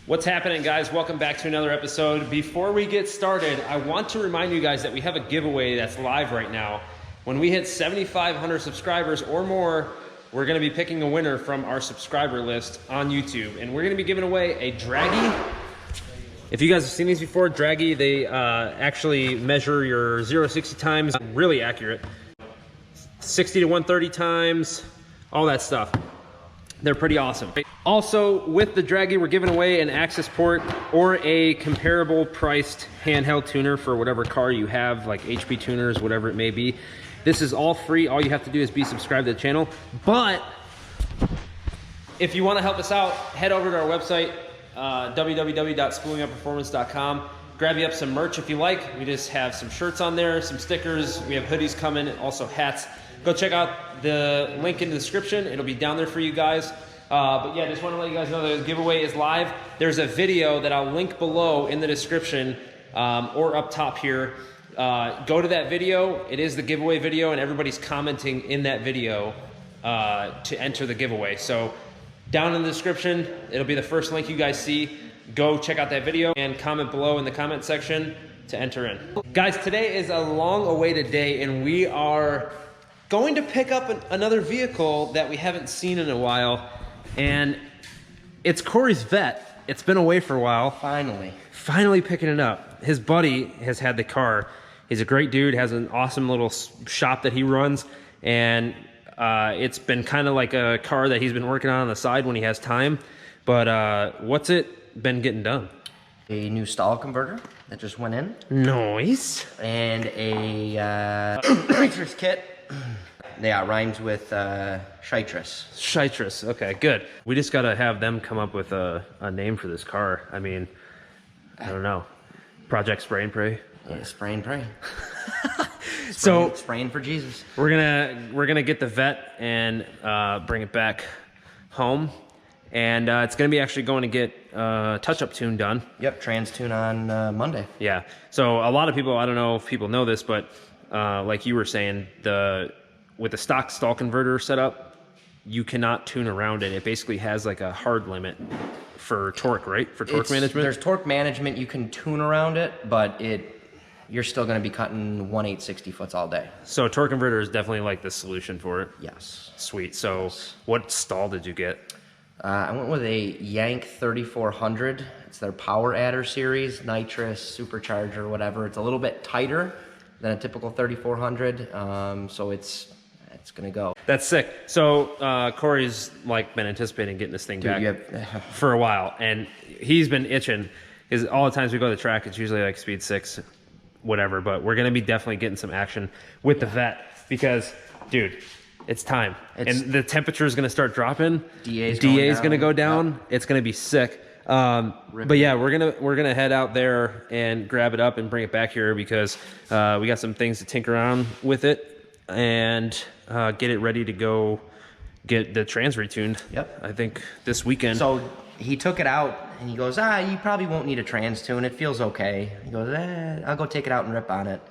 What's happening, guys? Welcome back to another episode. Before we get started, I want to remind you guys that we have a giveaway that's live right now. When we hit 7,500 subscribers or more, we're going to be picking a winner from our subscriber list on YouTube, and we're going to be giving away a Draggy. If you guys have seen these before, Draggy, they actually measure your 0 to 60 times, really accurate. 60 to 130 times, all that stuff. They're pretty awesome. Also, with the Draggy, we're giving away an access port or a comparable priced handheld tuner for whatever car you have, like HP tuners, whatever it may be. This is all free. All you have to do is be subscribed to the channel. But if you want to help us out, head over to our website, www.spoolingupperformance.com. Grab you up some merch if you like. We just have some shirts on there, some stickers. We have hoodies coming, also hats. Go check out the link in the description. It'll be down there for you guys. But yeah, just want to let you guys know that the giveaway is live. There's a video that I'll link below in the description or up top here. Go to that video. It is the giveaway video, and everybody's commenting in that video to enter the giveaway. So down in the description, it'll be the first link you guys see. Go check out that video and comment below in the comment section to enter in. Guys, today is a long-awaited day, and we are going to pick up another vehicle that we haven't seen in a while, and it's Corey's Vette. It's been away for a while. Finally picking it up. His buddy has had the car. He's a great dude, has an awesome little shop that he runs, and it's been kind of like a car that he's been working on the side when he has time. But what's it been getting done? A new stall converter that just went in. Nice. And a NITROUS kit. Yeah, it rhymes with Shitrus. Shitrus, okay, good. We just gotta have them come up with a name for this car. I mean, I don't know. Project Spray and Pray? Yeah, spray and pray. Spraying for Jesus. We're gonna get the Vette and bring it back home. And it's gonna be actually going to get touch-up tune done. Yep, trans tune on Monday. Yeah, so a lot of people, I don't know if people know this, but like you were saying, with the stock stall converter setup, you cannot tune around it. It basically has like a hard limit for torque, right? For torque management? There's torque management. You can tune around it, but you're still going to be cutting 1/8 60-foots all day. So a torque converter is definitely like the solution for it? Yes. Sweet. So what stall did you get? I went with a Yank 3400. It's their Power Adder series, nitrous, supercharger, whatever. It's a little bit tighter than a typical 3400, so it's gonna go. That's sick. So Corey's like been anticipating getting this thing back for a while, and he's been itching. Because all the times we go to the track, it's usually like speed 6, whatever. But we're gonna be definitely getting some action with the Vette because, dude, it's time. And the temperature is gonna start dropping. DA's gonna go down. Yep. It's gonna be sick. But yeah, we're gonna head out there and grab it up and bring it back here because we got some things to tinker around with it and get it ready to go get the trans retuned. Yep. I think this weekend. So he took it out and he goes, you probably won't need a trans tune. It feels okay. He goes, I'll go take it out and rip on it.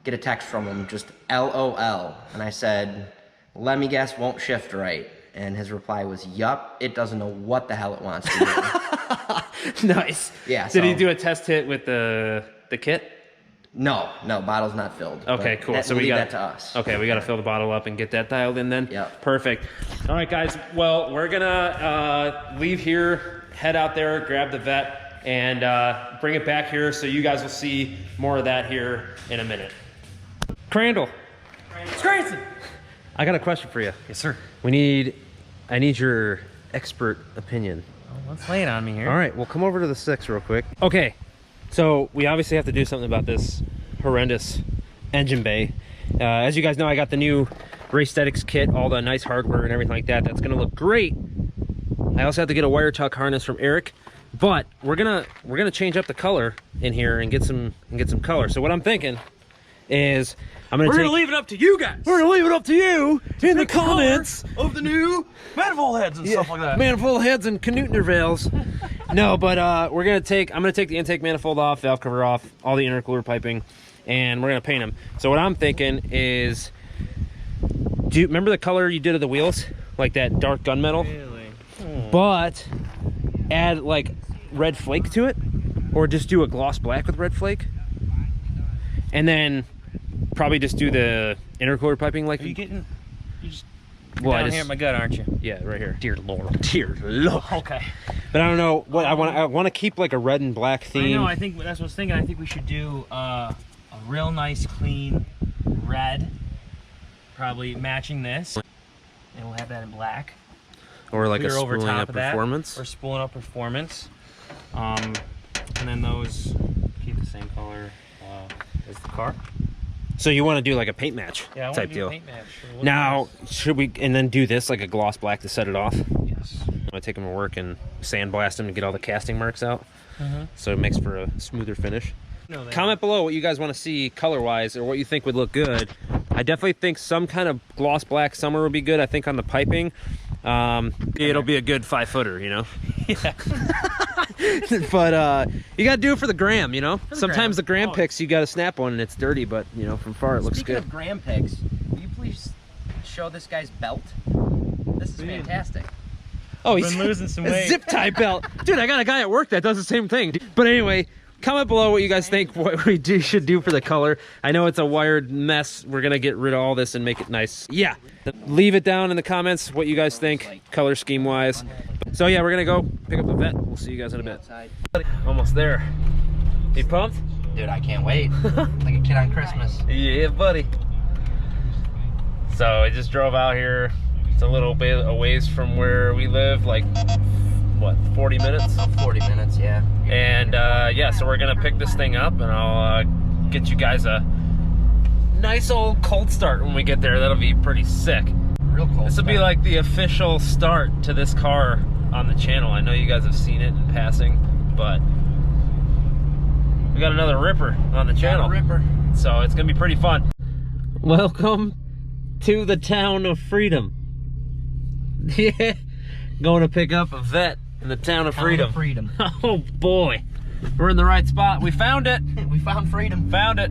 Get a text from him, just LOL. And I said, let me guess, won't shift right. And his reply was, yup, it doesn't know what the hell it wants to do. Nice. Yeah. Did he do a test hit with the kit? No, bottle's not filled. Okay, cool. So we got that to us. Okay, we got to fill the bottle up and get that dialed in then? Yeah. Perfect. All right, guys. Well, we're going to leave here, head out there, grab the Vette, and bring it back here so you guys will see more of that here in a minute. Crandall. Scranton! I got a question for you. Yes, sir. I need your expert opinion. Well, let's lay it on me here. All right, we'll come over to the 6 real quick. Okay, so we obviously have to do something about this horrendous engine bay. As you guys know, I got the new Race Aesthetics kit, all the nice hardware and everything like that. That's gonna look great. I also have to get a wire tuck harness from Eric, but we're gonna change up the color in here and get some color. So what I'm thinking is we're gonna leave it up to you guys. We're gonna leave it up to you in the comments of the new manifold heads and stuff like that. Manifold heads and Knutner valves. No, but I'm gonna take the intake manifold off, valve cover off, all the intercooler piping, and we're gonna paint them. So what I'm thinking is, do you remember the color you did of the wheels, like that dark gunmetal? Really? But add like red flake to it, or just do a gloss black with red flake, and then probably just do the intercooler piping like. Are you getting? You just Well, down here at my gut, aren't you? Yeah, right here. Dear Lord. Dear Lord. Okay. But I don't know what I want. I want to keep like a red and black theme. I know. I think that's what I was thinking. I think we should do a real nice, clean red, probably matching this, and we'll have that in black. Or like a Clear over spooling top up of that, performance. or spooling up performance. And then those keep the same color as the car. So you want to do like a paint match Yeah, I type want to do deal. a paint match. Sure, Now, should we and then do this like a gloss black to set it off? Yes. I take them to work and sandblast them to get all the casting marks out, so it makes for a smoother finish. No, Comment below what you guys want to see color-wise or what you think would look good. I definitely think some kind of gloss black somewhere would be good. I think on the piping, it'll be a good 5-footer, you know. Yeah. But you gotta do it for the gram, you know. Sometimes the gram. gram picks you gotta snap one and it's dirty, but you know from far it looks Speaking good. of gram picks, will you please show this guy's belt? This is fantastic. Oh, Been losing some a weight. zip tie belt, dude. I got a guy at work that does the same thing. But anyway, comment below what you guys think what we should do for the color. I know it's a wired mess. We're gonna get rid of all this and make it nice. Yeah, leave it down in the comments what you guys think color scheme wise. So yeah, we're gonna go pick up the vet. We'll see you guys in a bit. Almost there. You pumped? Dude, I can't wait. Like a kid on Christmas. Yeah, buddy. So I just drove out here. It's a little bit a ways from where we live, like what, 40 minutes? 40 minutes, yeah. And yeah, so we're gonna pick this thing up, and I'll get you guys a nice old cold start when we get there. That'll be pretty sick. Real cold. This will be like the official start to this car on the channel. I know you guys have seen it in passing, but we got another ripper on the channel. Ripper. So it's gonna be pretty fun. Welcome to the town of freedom. Yeah, going to pick up a vet in the town of freedom. Freedom. Oh boy, we're in the right spot. We found it. We found freedom. Found it.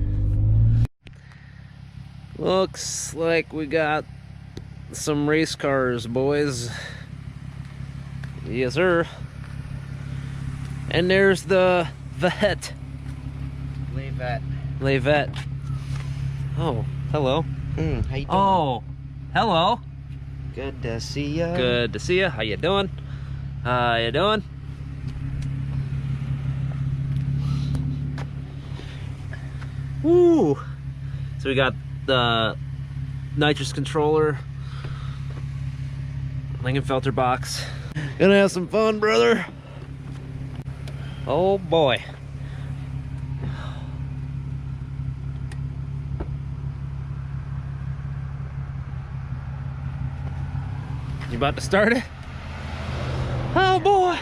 Looks like we got some race cars, boys. Yes, sir. And there's the vet. Levette. Oh, hello. How you doing? Oh, hello. Good to see ya. Good to see you. How you doing? How you doing? Woo! So we got the nitrous controller, Langenfelter box. Gonna have some fun, brother. Oh boy. You about to start it? Oh boy.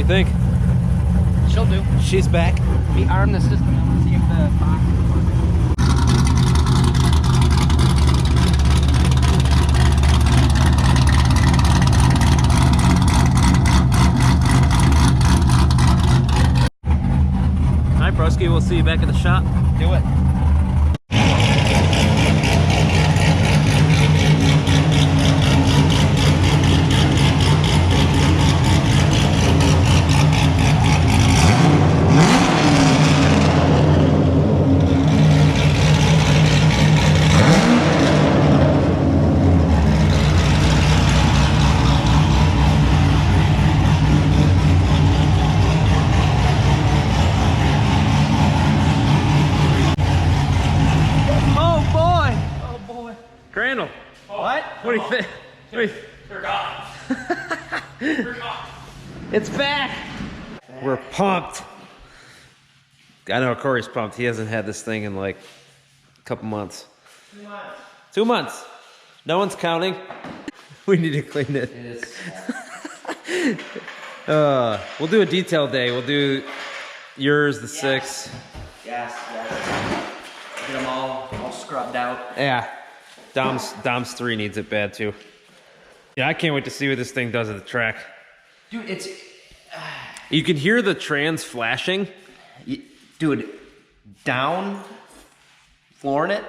Think? She'll do. She's back. We arm the system. I want to see if the box is All right, broski, we'll see you back at the shop. Do it. Crandall. What? What do you think? What do They're gone. They're gone. It's back. We're pumped. I know Corey's pumped. He hasn't had this thing in like a couple months. 2 months. 2 months. No one's counting. We need to clean it. It is. We'll do a detail day. We'll do yours, the 6. Yes. Get them all scrubbed out. Yeah. Dom's 3 needs it bad too. Yeah, I can't wait to see what this thing does at the track. Dude, it's... You can hear the trans flashing. Dude, down, flooring it,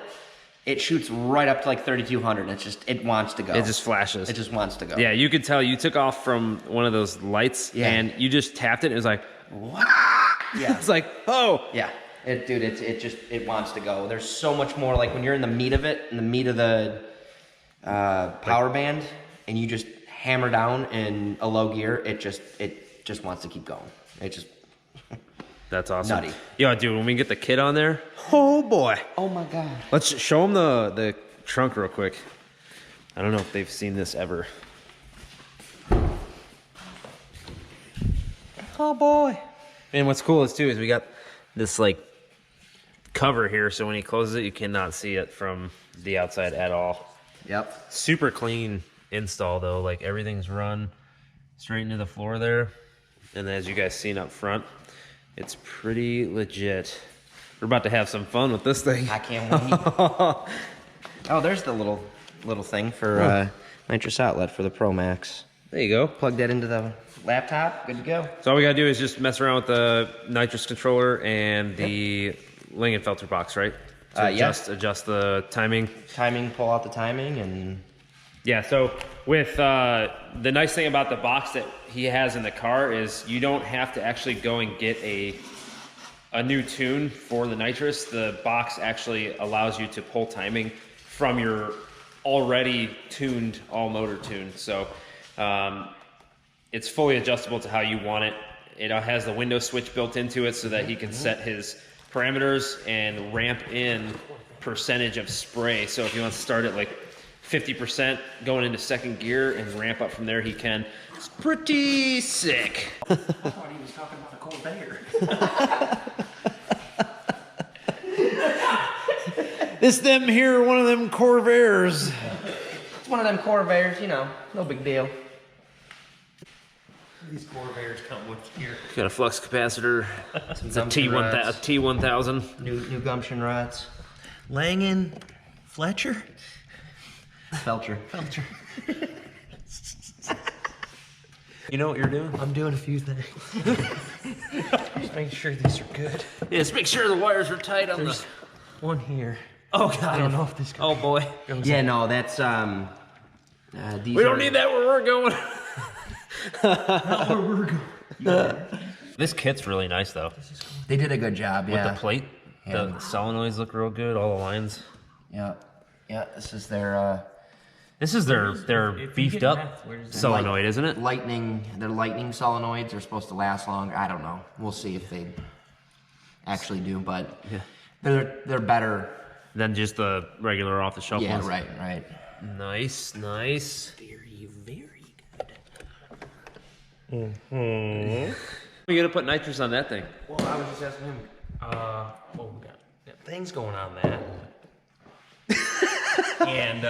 it shoots right up to like 3,200. It's just, it wants to go. It just flashes. It just wants to go. Yeah, you could tell you took off from one of those lights and you just tapped it and it was like, Wah! Yeah. It's like, oh. Yeah. Dude, it wants to go. There's so much more, like when you're in the meat of it, in the meat of the power band, and you just hammer down in a low gear, it just wants to keep going. It just... That's awesome. Nutty. Yo, dude, when we get the kid on there, oh boy. Oh my God. Let's show them the trunk real quick. I don't know if they've seen this ever. Oh boy. And what's cool is too is we got this like cover here, so when he closes it, you cannot see it from the outside at all. Yep. Super clean install though. Like everything's run straight into the floor there. And as you guys seen up front, it's pretty legit. We're about to have some fun with this thing. I can't wait. Oh, there's the little thing for nitrous outlet for the Pro Max. There you go. Plug that into the laptop. Good to go. So all we gotta do is just mess around with the nitrous controller and the Langenfelter box, right? To adjust the timing. Pull out the timing, and yeah. So with the nice thing about the box that he has in the car is you don't have to actually go and get a new tune for the nitrous. The box actually allows you to pull timing from your already tuned all motor tune. So it's fully adjustable to how you want it. It has the window switch built into it so that he can set his parameters and ramp in percentage of spray. So if he wants to start at like 50% going into second gear and ramp up from there, he can. It's pretty sick. I thought he was talking about a Corvette. This them here, one of them Corvairs. it's one of them Corvairs, you know, no big deal. These Corvairs come with here. Got a flux capacitor. It's a T1000. New gumption rods. Langen, Fletcher. Felcher. You know what you're doing? I'm doing a few things. Just making sure these are good. Yeah, just make sure the wires are tight on There's one here. Oh god. I don't know if this goes. Oh boy. Yeah, no, that's these We don't need that where we're going. Not where we're going. This kit's really nice though. They did a good job, With yeah. the plate. Yeah. The solenoids look real good, all the lines. Yeah. This is their This is their if you beefed get up meth, where does it- solenoid, isn't it? lightning solenoids are supposed to last longer. I don't know. We'll see if they actually do, but Yeah. they're better. Than just the regular off the shelf Yeah, ones. right. Nice. Very, very good. We're gonna put nitrous on that thing. Well, I was just asking him. We got things going on that. and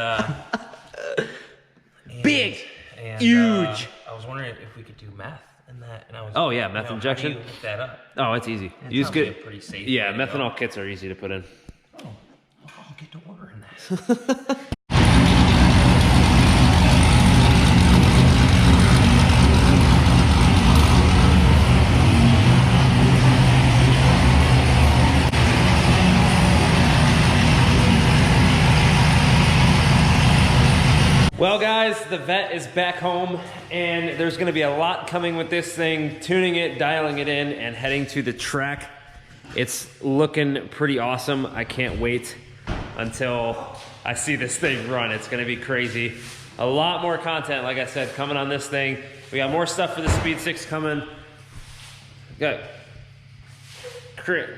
Big, and, huge. I was wondering if we could do meth and that, and I was. Oh, yeah, meth injection? How do you hook that up? Oh, it's easy. It's Use probably good. a pretty safe Yeah, way to go. methanol kits are easy to put in. Oh, I'll get to ordering that. Well guys, the vet is back home and there's gonna be a lot coming with this thing, tuning it, dialing it in, and heading to the track. It's looking pretty awesome. I can't wait until I see this thing run. It's gonna be crazy. A lot more content, like I said, coming on this thing. We got more stuff for the Speed 6 coming. Got Crit.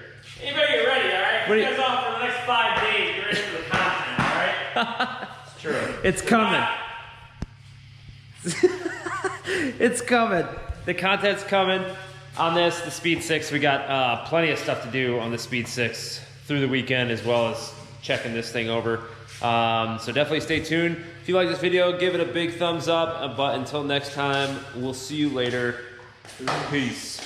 Anybody get ready, all right? What do you- You guys off for the next 5 days. Get ready for the content, all right? It's coming. It's coming. The content's coming on this, the Speed 6. We got plenty of stuff to do on the Speed 6 through the weekend, as well as checking this thing over. So definitely stay tuned. If you like this video, give it a big thumbs up. But until next time, we'll see you later. Peace.